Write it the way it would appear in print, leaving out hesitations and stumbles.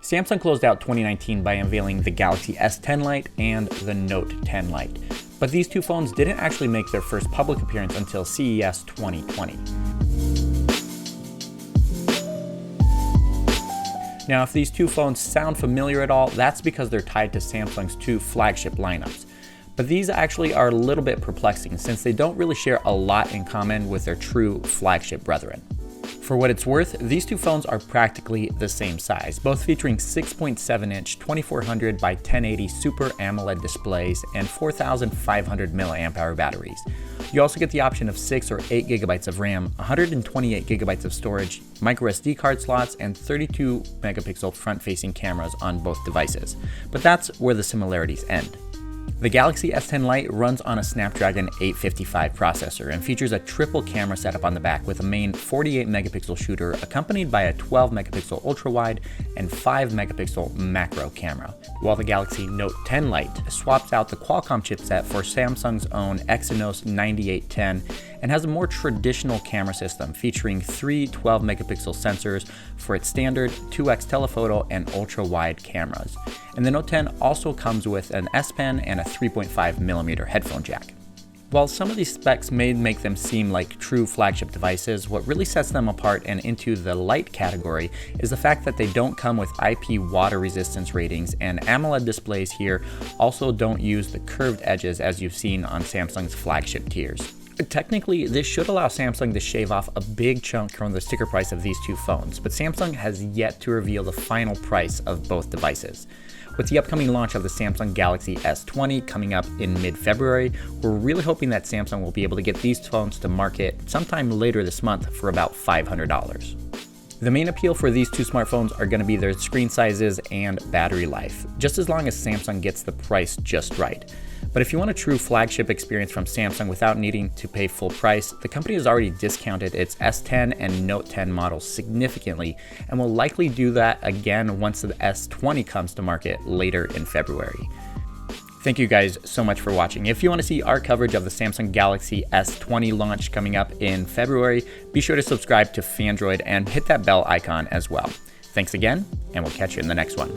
Samsung closed out 2019 by unveiling the Galaxy S10 Lite and the Note 10 Lite, but these two phones didn't actually make their first public appearance until CES 2020. Now, if these two phones sound familiar at all, that's because they're tied to Samsung's two flagship lineups. But these actually are a little bit perplexing since they don't really share a lot in common with their true flagship brethren. For what it's worth, these two phones are practically the same size, both featuring 6.7-inch 2400 by 1080 Super AMOLED displays and 4500 mAh batteries. You also get the option of 6 or 8 GB of RAM, 128 GB of storage, microSD card slots, and 32 megapixel front-facing cameras on both devices. But that's where the similarities end. The Galaxy S10 Lite runs on a Snapdragon 855 processor and features a triple camera setup on the back with a main 48 megapixel shooter accompanied by a 12 megapixel ultra-wide and 5 megapixel macro camera, while the Galaxy Note 10 Lite swaps out the Qualcomm chipset for Samsung's own Exynos 9810 and has a more traditional camera system featuring three 12 megapixel sensors for its standard 2x telephoto and ultra-wide cameras. And the Note 10 also comes with an S Pen and a 3.5mm headphone jack. While some of these specs may make them seem like true flagship devices, what really sets them apart and into the light category is the fact that they don't come with IP water resistance ratings, and AMOLED displays here also don't use the curved edges as you've seen on Samsung's flagship tiers. Technically, this should allow Samsung to shave off a big chunk from the sticker price of these two phones, but Samsung has yet to reveal the final price of both devices. With the upcoming launch of the Samsung Galaxy S20 coming up in mid-February, we're really hoping that Samsung will be able to get these phones to market sometime later this month for about $500. The main appeal for these two smartphones are going to be their screen sizes and battery life, just as long as Samsung gets the price just right. But if you want a true flagship experience from Samsung without needing to pay full price, the company has already discounted its S10 and Note 10 models significantly and will likely do that again once the S20 comes to market later in February. Thank you guys so much for watching. If you want to see our coverage of the Samsung Galaxy S20 launch coming up in February, be sure to subscribe to Phandroid and hit that bell icon as well. Thanks again, and we'll catch you in the next one.